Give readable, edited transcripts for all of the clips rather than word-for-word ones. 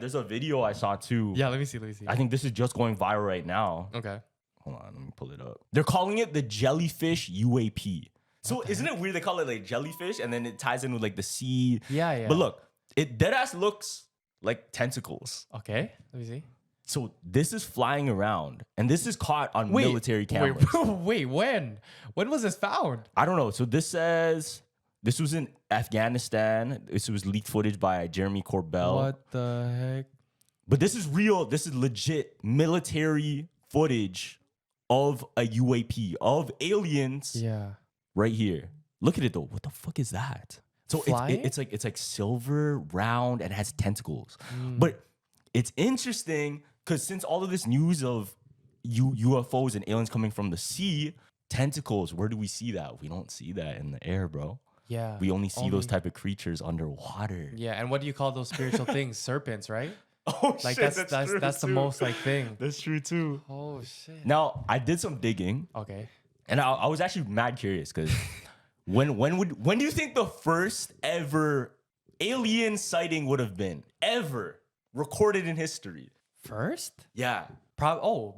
There's a video I saw too. Yeah, let me see. I think this is just going viral right now. Okay. Hold on, let me pull it up. They're calling it the Jellyfish UAP. So isn't it weird they call it like jellyfish and then it ties in with like the sea? Yeah. But look, it deadass looks like tentacles. Okay. Let me see. So this is flying around and this is caught on military cameras. Wait, when? When was this found? I don't know. So this says this was in Afghanistan. This was leaked footage by Jeremy Corbell. What the heck? But this is real. This is legit military footage of a UAP, of aliens. Yeah. Right here. Look at it though. What the fuck is that? So it's like silver, round, and it has tentacles. But it's interesting because since all of this news of UFOs and aliens coming from the sea, tentacles, where do we see that? We don't see that in the air, bro. Yeah. We only see those type of creatures underwater. Yeah, and what do you call those spiritual things? Serpents, right? Oh Like shit, that's the most like thing. That's true too. Oh shit. Now I did some digging. Okay. And I was actually mad curious because when do you think the first ever alien sighting would have been ever recorded in history? First? Yeah.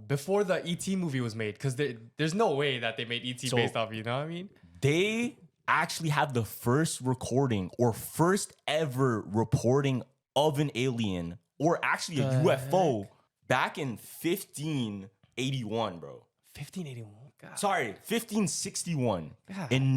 Before the ET movie was made, because there's no way that they made ET based off, you know what I mean? They actually have the first recording or first ever reporting of an alien or actually a UFO back in 1581, bro. 1581. God. Sorry, 1561 God. in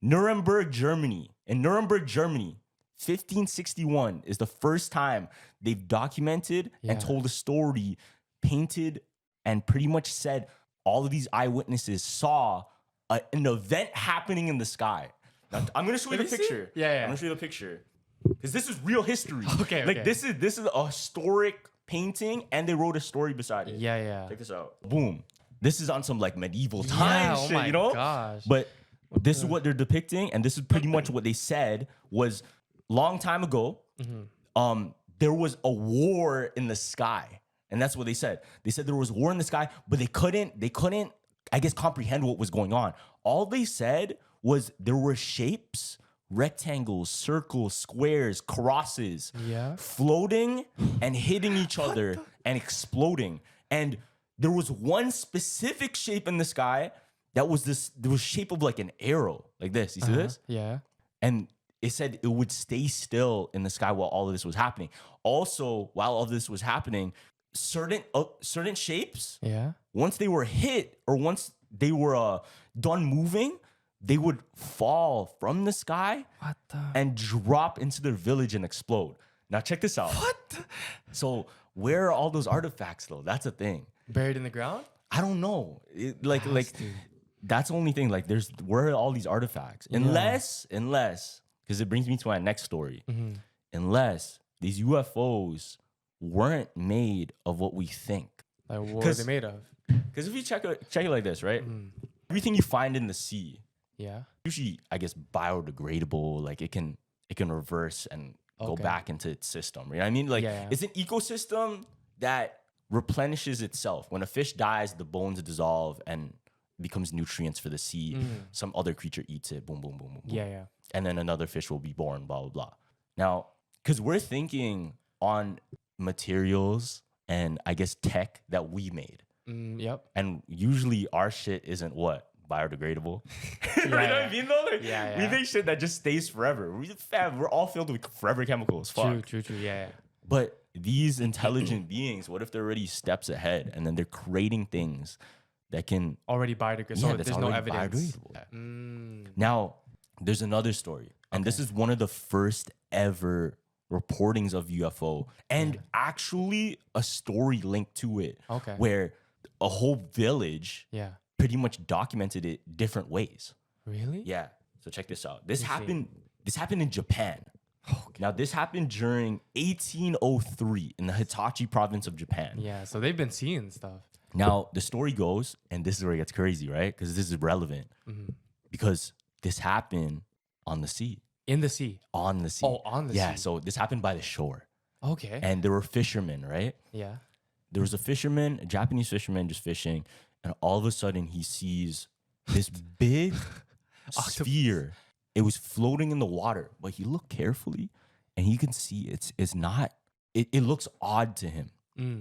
Nuremberg, Germany. In Nuremberg, Germany, 1561 is the first time they've documented and told a story, painted, and pretty much said all of these eyewitnesses saw an event happening in the sky. Now, I'm gonna show you the picture. Yeah. I'm gonna show you the picture because this is real history. Okay. Like this is a historic painting, and they wrote a story beside it. Yeah. Check this out. Boom. This is on some like medieval times shit, my you know? gosh. But this is what they're depicting, and this is pretty much what they said was long time ago. There was a war in the sky, and that's what they said. They said there was war in the sky, but they couldn't, I guess, comprehend what was going on. All they said was there were shapes, rectangles, circles, squares, crosses, floating and hitting each other and exploding. And there was one specific shape in the sky that was there was shape of like an arrow, like this. You see this? Yeah. And it said it would stay still in the sky while all of this was happening. Also, while all of this was happening, certain shapes, once they were hit or once they were done moving, they would fall from the sky and drop into their village and explode. Now check this out. What? So where are all those artifacts though? That's a thing. Buried in the ground? I don't know. That's the only thing. Like, where are all these artifacts? Unless, because it brings me to my next story. Unless these UFOs weren't made of what we think. Like, what are they made of? Because if you check it like this, right? Everything you find in the sea, usually, I guess, biodegradable. Like it can reverse and go back into its system. You know what I mean? Like it's an ecosystem that replenishes itself. When a fish dies, the bones dissolve and becomes nutrients for the sea. Some other creature eats it. Boom, boom, boom, boom, boom. Yeah. And then another fish will be born. Blah blah blah. Now, because we're thinking on materials and I guess tech that we made. Yep. And usually our shit isn't what? Biodegradable. You know what I mean though? Like, we make shit that just stays forever. We're all filled with forever chemicals. Fuck. True. Yeah. But these intelligent beings, what if they're already steps ahead and then they're creating things that can already biodegradable? So there's no evidence. Now, there's another story. And this is one of the first ever reportings of UFO and actually a story linked to it. Where a whole village pretty much documented it different ways. Really? Yeah. So check this out. This happened in Japan. Now this happened during 1803 in the Hitachi province of Japan. Yeah, so they've been seeing stuff. Now the story goes, and this is where it gets crazy, right? Because this is relevant. Because this happened on the sea. In the sea? On the sea. Oh, on the sea. Yeah, so this happened by the shore. Okay. And there were fishermen, right? Yeah. There was a Japanese fisherman just fishing, and all of a sudden he sees this big sphere. It was floating in the water, but he looked carefully, and he can see it's not. It looks odd to him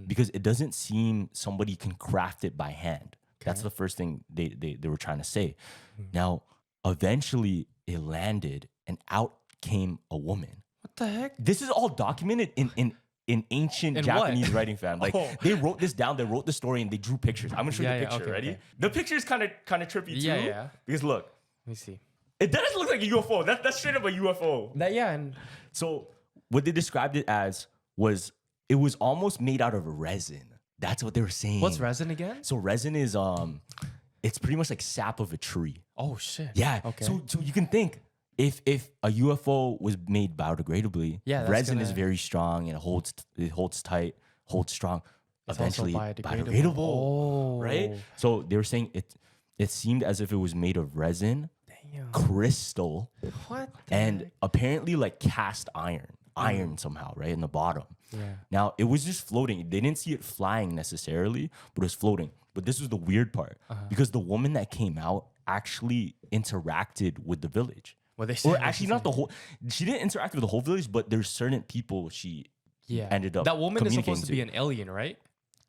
because it doesn't seem somebody can craft it by hand. That's the first thing they were trying to say. Now, eventually, it landed, and out came a woman. What the heck? This is all documented in ancient In Japanese what? writing, fam. Like they wrote this down, they wrote the story, and they drew pictures. I'm gonna show you Yeah, the yeah, picture. okay, Ready? okay. The picture is kind of trippy too. Yeah, yeah. Because look, Let me see. it does look like a UFO. That's straight up a UFO. And So what they described it as was it was almost made out of resin. That's what they were saying. what's resin again? So resin is it's pretty much like sap of a tree. Oh shit. Yeah. Okay. So you can think if a UFO was made biodegradably, Yeah, that's resin is gonna- very strong and it holds tight, holds strong. It's also Eventually biodegradable. Oh. right? So they were saying it seemed as if it was made of resin, Damn. crystal, What? the and heck? apparently like cast iron somehow, right in the bottom. Yeah. Now it was just floating. They didn't see it flying necessarily, but it was floating. But this was the weird part because the woman that came out actually interacted with the village. What they Or said- actually, not the whole. She didn't interact with the whole village, but there's certain people she Yeah. ended up. That woman is supposed communicating to be an alien, right?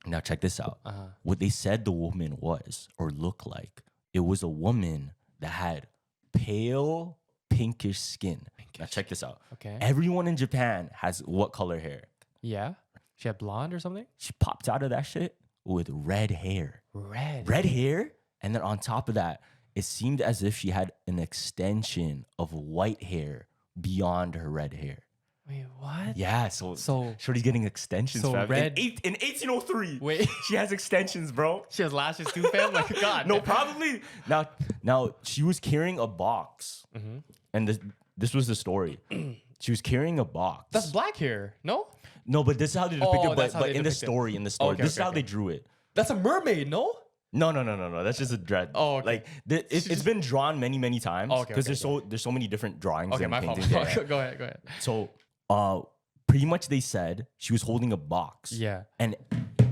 Now check this out. Uh-huh. What they said the woman was or looked like, it was a woman that had pale pinkish skin. Now check this out. Okay. Everyone in Japan has what color hair? Yeah. She had blonde or something? She popped out of that shit with red hair. Red. Red hair, and then on top of that, it seemed as if she had an extension of white hair beyond her red hair. Wait, what? Yeah, so So- Shorty's getting extensions. so fam. red- in 1803. Wait. she has extensions, bro. She has lashes too, fam? Like, God. No, probably. Now she was carrying a box, and this was the story. She was carrying a box. That's black hair. No? No, but this is how they depict Oh, it. that's But, how but they in the depict it. story, Okay, this is okay, how okay. they drew it. That's a mermaid, no? No. That's just a dread. Oh, okay. Like it's been drawn many times Oh, okay, because okay, there's so many different drawings Okay, and my fault. paintings. Yeah, yeah. Go ahead. So, pretty much they said she was holding a box. Yeah. And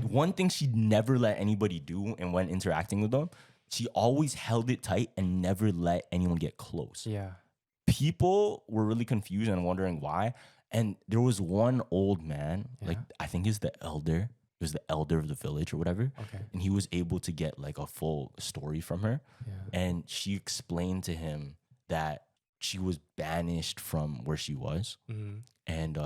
one thing she never let anybody do, and when interacting with them, she always held it tight and never let anyone get close. Yeah. People were really confused and wondering why. And there was one old man, like I think he's the elder. He was the elder of the village or whatever. Okay. And he was able to get like a full story from her. Yeah. And she explained to him that she was banished from where she was. And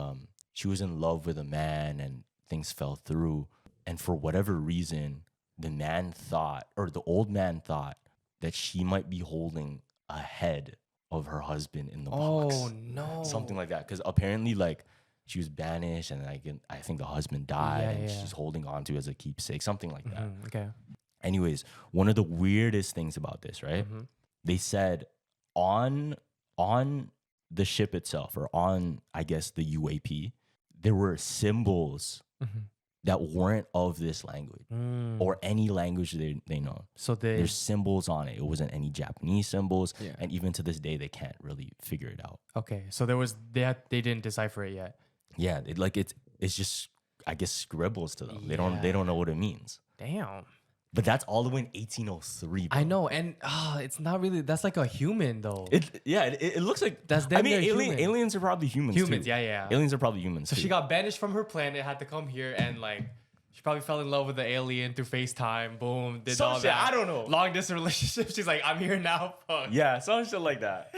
she was in love with a man and things fell through. And for whatever reason, the old man thought that she might be holding a head of her husband in the box. Oh, no. Something like that. Because apparently, like, she was banished and like I think the husband died Yeah, and yeah. she's holding on to it as a keepsake, something like that. Okay. Anyways, one of the weirdest things about this, right? They said on the ship itself, or on, I guess, the UAP, there were symbols that weren't of this language or any language they know. So There's symbols on it. It wasn't any Japanese symbols. Yeah. And even to this day, they can't really figure it out. Okay. So they didn't decipher it yet. Yeah, it's just, I guess, scribbles to them. They don't know what it means. Damn. But that's all the way in 1803. Bro. I know, and it's not really. That's like a human though. It looks like That's I damn mean, near human. aliens are probably humans. Humans, too. yeah. Aliens are probably humans. So too. she got banished from her planet, had to come here, and like she probably fell in love with the alien through FaceTime. Boom, did Some all shit, that. I don't know. Long distance relationship. She's like, I'm here now. Fuck. Yeah, some shit like that.